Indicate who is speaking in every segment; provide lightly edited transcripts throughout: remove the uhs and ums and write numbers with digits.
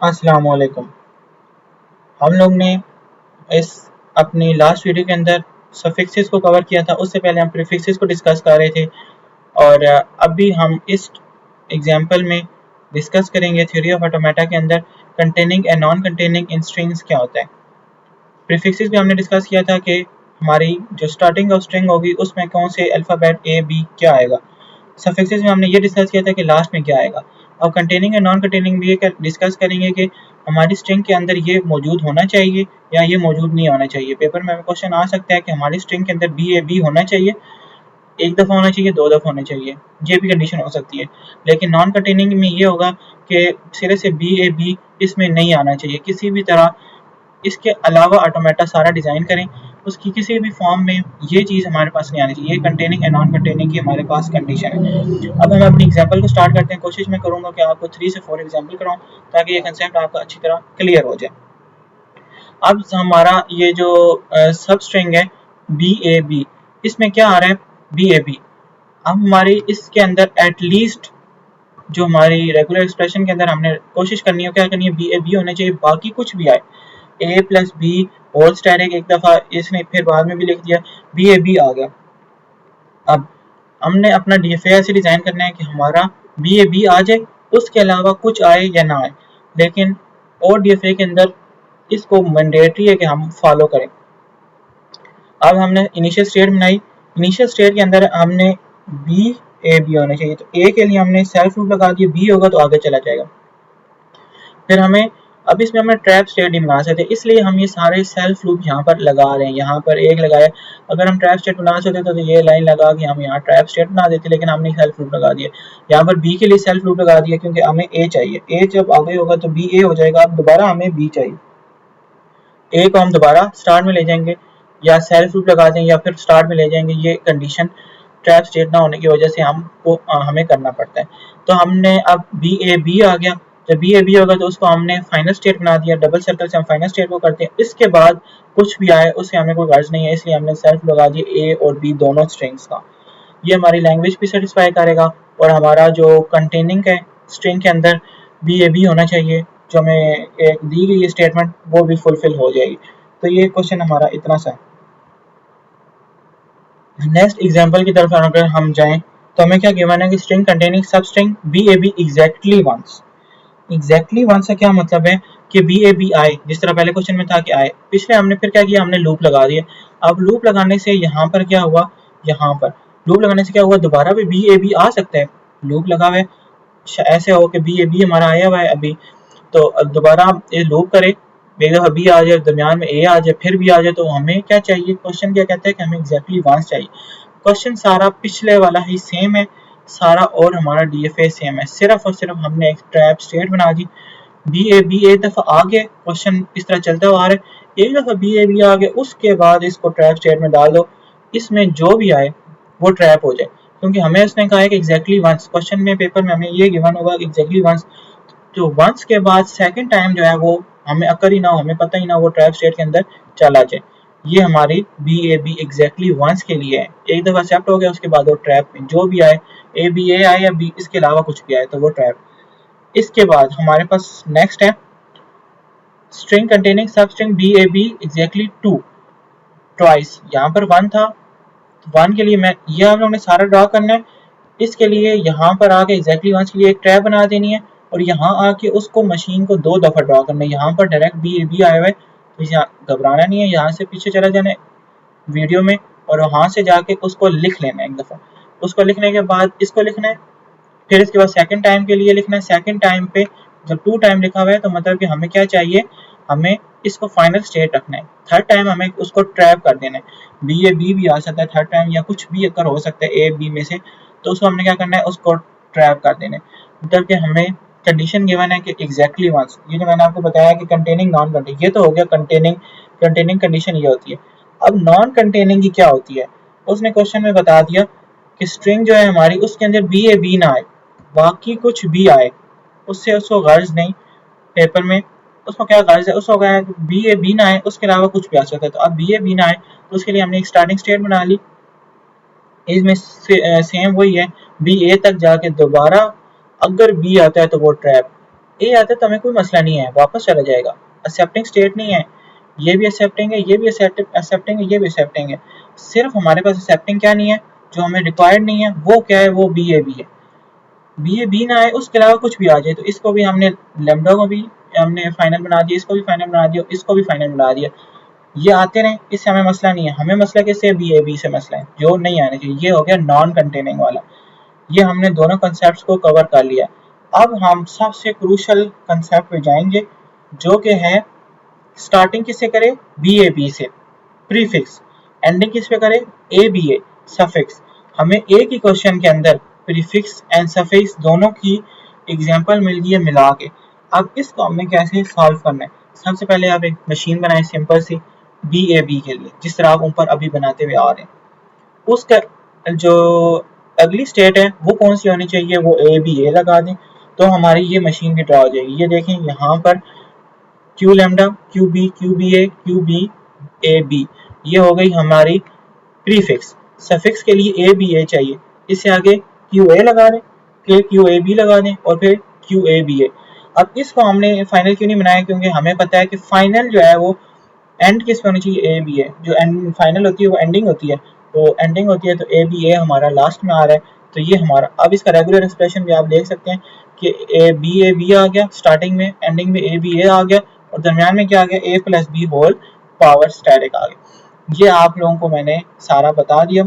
Speaker 1: अस्सलाम वालेकुम। हम लोग ने इस अपनी लास्ट वीडियो के अंदर सफिक्सेस को कवर किया था। उससे पहले हम प्रीफिक्सेस को डिस्कस कर रहे थे और अभी हम इस एग्जांपल में डिस्कस करेंगे थ्योरी ऑफ ऑटोमेटा के अंदर containing and non containing in strings क्या होता है। प्रीफिक्सेस में हमने डिस्कस किया था कि हमारी जो स्टार्टिंग ऑफ स्ट्रिंग होगी उसमें कौन से अल्फ़ाबेट ए बी क्या आएगा। सफिक्सेस में हमने ये डिस्कस किया था कि लास्ट में क्या आएगा। अब कंटेनिंग एंड नॉन कंटेनिंग भी ये डिस्कस करेंगे कि हमारी स्ट्रिंग के अंदर ये मौजूद होना चाहिए या ये मौजूद नहीं होना चाहिए। पेपर में क्वेश्चन आ सकता है कि हमारी स्ट्रिंग के अंदर बी ए बी होना चाहिए, एक दफ़ा होना चाहिए, दो दफ़ा होना चाहिए, ये भी कंडीशन हो सकती है। लेकिन नॉन कंटेनिंग में ये होगा कि सिरे से बी ए बी इसमें नहीं आना चाहिए किसी भी तरह। इसके अलावा ऑटोमेटा सारा डिज़ाइन करें, उसकी किसी भी फॉर्म में ये चीज़ हमारे पास नहीं आनी चाहिए। ये कंटेनिंग एंड नॉन कंटेनिंग की हमारे पास कंडीशन है। अब हम अपनी एग्जांपल को स्टार्ट करते हैं। कोशिश मैं करूँगा कि आपको 3 से 4 एग्जांपल कराऊँ ताकि ये कंसेप्ट आपका अच्छी तरह क्लियर हो जाए। अब हमारा ये जो सब स्ट्रिंग है बी ए बी, इसमें क्या आ रहा है बी ए बी। अब हमारी इसके अंदर एटलीस्ट जो हमारी रेगुलर एक्सप्रेशन के अंदर हमने कोशिश करनी है क्या करनी है, बी ए बी होना चाहिए, बाकी कुछ भी आए ए प्लस बी होल स्क्वायर एक दफ़ा इसने फिर बाद में भी लिख दिया, बी ए बी आ गया। अब हमने अपना डीएफए ऐसे डिज़ाइन करना है कि हमारा बी ए बी आ जाए, उसके अलावा कुछ आए या ना आए। लेकिन और डीएफए के अंदर इसको मैंडेटरी है कि हम फॉलो करें। अब हमने इनिशियल स्टेट बनाई, इनिशियल स्टेट के अंदर हमने बी ए बी होना चाहिए, तो ए के लिए हमने सेल्फ लूप लगा दिया, बी होगा तो आगे चला जाएगा। फिर हमें अब इसमें हमें ट्रैप स्टेट नहीं बना सकते, इसलिए हम ये सारे सेल्फ लूप यहाँ पर लगा रहे हैं। यहाँ पर एक लगाया, अगर हम ट्रैप स्टेट बना सकते तो ये लाइन लगा के हम यहाँ ट्रैप स्टेट बना देते, लेकिन हमने सेल्फ लूप लगा दिया। यहाँ पर बी के लिए सेल्फ लूप लगा दिया क्योंकि हमें ए चाहिए, ए जब आगे होगा तो बी ए हो जाएगा। अब दोबारा हमें बी चाहिए, ए को हम दोबारा स्टार्ट में ले जाएंगे या सेल्फ लूप लगा देंगे या फिर स्टार्ट में ले जाएंगे। ये कंडीशन ट्रैप स्टेट ना होने की वजह से हमको हमें करना पड़ता है। तो हमने अब बी ए बी आ गया, जब बी ए बी होगा तो उसको हमने फाइनल स्टेट बना दिया, डबल सर्कल से हम फाइनल स्टेट को करते हैं। इसके बाद कुछ भी आए उससे हमें कोई गर्ज नहीं है, इसलिए हमने सेल्फ लगा दिया ए और बी दोनों स्ट्रिंग्स का। ये हमारी लैंग्वेज भी सेटिस्फाई करेगा और हमारा जो कंटेनिंग है स्ट्रिंग के अंदर बी ए बी होना चाहिए, जो हमें एक दी गई स्टेटमेंट वो भी फुलफिल हो जाएगी। तो ये क्वेश्चन हमारा इतना सा है। नेक्स्ट एग्जांपल की तरफ अगर हम जाएं तो हमें क्या गिवन है कि string containing substring b a b exactly once. Exactly once से क्या मतलब है कि बी ए बी आए, जिस तरह पहले क्वेश्चन में था कि आए। पिछले हमने फिर क्या किया, हमने लूप लगा दिया। अब लूप लगाने से यहाँ पर क्या हुआ, यहाँ पर लूप लगाने से क्या हुआ, दोबारा भी बी ए बी आ सकता है। लूप लगा हुआ है, ऐसे हो कि बी ए बी हमारा आया हुआ है अभी, तो दोबारा ये लूप करे, एक दफ़ा बी आ जाए, दरमियान में ए आ जाए, फिर भी आ जाए, तो हमें क्या चाहिए, क्वेश्चन क्या कहता है कि हमें एग्जैक्टली वंस चाहिए। क्वेश्चन सारा पिछले वाला ही सेम है सारा और हमारा डीएफए सेम है, सिर्फ और सिर्फ हमने एक ट्रैप स्टेट बना दी। बी ए बी एक दफ़ा आ गए, क्वेश्चन इस तरह चलता हुआ आ रहा है, एक दफ़ा बी ए बी आ गए उसके बाद इसको ट्रैप स्टेट में डाल दो, इसमें जो भी आए वो ट्रैप हो जाए, क्योंकि हमें उसने कहा है कि एग्जैक्टली वंस। क्वेश्चन में पेपर में हमें ये गिवन होगा एग्जैक्टली वंस, तो वंस के बाद सेकंड टाइम जो है वो हमें अकर ही ना हो, हमें पता ही ना, वो ट्रैप स्टेट के अंदर चला जाए। ये हमारी b a b exactly once के लिए है। एक दफ़ा एक्सेप्ट हो गया उसके बाद वो ट्रैप में जो भी आए, ए बी ए आए या बी इसके अलावा कुछ भी आए तो वो ट्रैप। इसके बाद हमारे पास नेक्स्ट है string containing substring b a b exactly two twice. यहाँ पर वन था, वन के लिए मैं ये हम लोग ने सारा ड्रा करना है। इसके लिए यहाँ पर आके एग्जैक्टली वंस के लिए एक ट्रैप बना देनी है और यहाँ आके उसको मशीन को दो दफ़ा ड्रा करना है। यहाँ पर डायरेक्ट बी ए बी आया हुआ है तो यहाँ घबराना नहीं है, यहाँ से पीछे चला जाना है वीडियो में और वहाँ से जाके उसको लिख लेना है एक दफ़ा। उसको लिखने के बाद इसको लिखना है, फिर इसके बाद सेकंड टाइम के लिए लिखना है। सेकंड टाइम पे जब टू टाइम लिखा हुआ है तो मतलब कि हमें क्या चाहिए, हमें इसको फाइनल स्टेट रखना है। थर्ड टाइम हमें उसको ट्रैप कर देना है। बी ए बी भी आ सकता है थर्ड टाइम या कुछ भी अगर हो सकता है ए बी में से, तो उसको हमने क्या करना है, उसको ट्रैप कर देना है। मतलब कि हमें कंडीशन गिवन है कि एग्जैक्टली वंस, ये जो मैंने आपको बताया कि कंटेनिंग नॉन कंटेनिंग, ये तो हो गया कंटेनिंग। कंटेनिंग कंडीशन ये होती है। अब नॉन कंटेनिंग की क्या होती है, उसने क्वेश्चन में बता दिया कि स्ट्रिंग जो है हमारी उसके अंदर बी ए बी ना आए, बाकी कुछ भी आए, उससे उसको गर्ज नहीं। पेपर में उसको क्या गर्ज है, उसको क्या बी ए बी ना आए, उसके अलावा कुछ भी आ सकता है। तो अब बी ए बी ना आए तो उसके लिए हमने एक स्टार्टिंग स्टेट बना ली, इसमें सेम वही है, बी ए तक जाके दोबारा अगर बी आता है तो वो ट्रैप। ए आता है तो हमें कोई मसला नहीं है, वापस चला जाएगा। एक्सेप्टिंग स्टेट नहीं है, ये भी एक्सेप्टिंग है, ये भी एक्सेप्टिंग है, ये भी एक्सेप्टिंग है। सिर्फ हमारे पास एक्सेप्टिंग क्या नहीं है, जो हमें रिक्वायर्ड नहीं है, वो क्या है, वो बी ए बी है। बी ए बी ना आए, उसके अलावा कुछ भी आ जाए, तो इसको भी हमने लेमडा को भी हमने फाइनल बना दिया, इसको भी फाइनल बना दिया, इसको भी फाइनल बना दिया। ये आते रहे, इससे हमें मसला नहीं है। हमें मसला किससे, बी ए बी से मसला है, जो नहीं आने चाहिए। ये हो गया नॉन कंटेनिंग वाला। ये हमने दोनों कंसेप्ट को कवर कर लिया। अब हम सबसे क्रूशल कंसेप्ट पे जाएंगे, जो कि है स्टार्टिंग किससे करें, बी ए बी से, प्रीफिक्स। एंडिंग किस पे करें, ए बी ए, सफिक्स। हमें एक ही क्वेश्चन के अंदर प्रीफिक्स एंड सफिक्स दोनों की एग्जांपल मिल गई है मिला के। अब इसको हमें कैसे सॉल्व करना है, सबसे पहले आप एक मशीन बनाएं सिंपल सी बी ए बी के लिए, जिस तरह आप ऊपर अभी बनाते हुए आ रहे हैं। उसका जो अगली स्टेट है वो कौन सी होनी चाहिए, वो ए बी ए लगा दें, तो हमारी ये मशीन भी ड्रा हो जाएगी। ये देखें यहाँ पर q lambda, q b a, q b a b, ये हो गई हमारी प्रीफिक्स। सफिक्स के लिए ए बी ए चाहिए, इससे आगे क्यू ए लगा दें, फिर क्यू ए बी लगा दें, और फिर क्यू ए बी ए। अब इसको हमने फाइनल क्यों नहीं बनाया, क्योंकि हमें पता है कि फाइनल जो है वो एंड किस पे होनी चाहिए, ए बी ए। जो एंड फाइनल होती है वो एंडिंग होती है, तो एंडिंग होती है, तो ए बी ए हमारा लास्ट में आ रहा है। तो ये हमारा, अब इसका रेगुलर एक्सप्रेशन भी आप देख सकते हैं कि ए बी आ गया स्टार्टिंग में, एंडिंग में ए बी ए आ गया, और दरमियान में क्या आ गया, A plus B whole power static आ गया। ये आप लोगों को मैंने सारा बता दिया।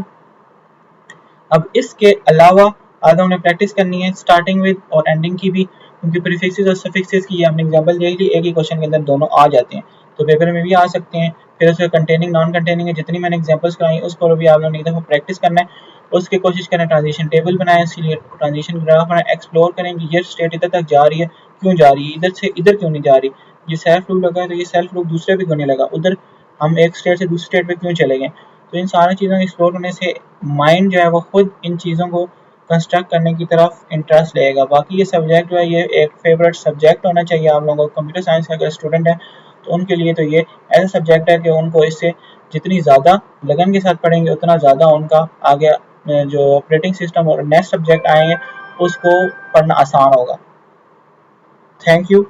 Speaker 1: अब इसके अलावा आज हमने प्रैक्टिस करनी है स्टार्टिंग विद और एंडिंग की भी, क्योंकि प्रीफिक्सेस और सफिक्सेस की हमने एग्जांपल देख ली, एक ही क्वेश्चन के अंदर दोनों आ जाते हैं, तो पेपर में भी आ सकते हैं। फिर उसके कंटेनिंग नॉन कंटेनिंग है, जितनी मैंने एग्जांपल्स कराई उसको भी आप लोगों ने एक दफ़ा प्रैक्टिस करना है। उसकी कोशिश करें ट्रांजिशन टेबल बनाएं, इसके लिए ट्रांजिशन ग्राफ बनाएं, एक्सप्लोर करें कि ये स्टेट इधर तक जा रही है, क्यों जा रही है, इधर से इधर क्यों नहीं जा रही, ये सेल्फ लूप लगा है तो ये सेल्फ लूप दूसरे पे क्यों नहीं लगा, उधर हम एक स्टेट से दूसरी स्टेट पे क्यों चले गए। तो इन सारी चीज़ों को एक्सप्लोर करने से माइंड जो है वो खुद इन चीज़ों को कंस्ट्रक्ट करने की तरफ इंटरेस्ट लेगा। बाकी ये सब्जेक्ट जो है ये एक फेवरेट सब्जेक्ट होना चाहिए आप लोगों को। कंप्यूटर साइंस का अगर स्टूडेंट है तो उनके लिए तो ये ऐसा सब्जेक्ट है कि उनको इससे जितनी ज़्यादा लगन के साथ पढ़ेंगे उतना ज़्यादा उनका आगे जो ऑपरेटिंग सिस्टम और नेक्स्ट सब्जेक्ट आएंगे उसको पढ़ना आसान होगा। Thank you.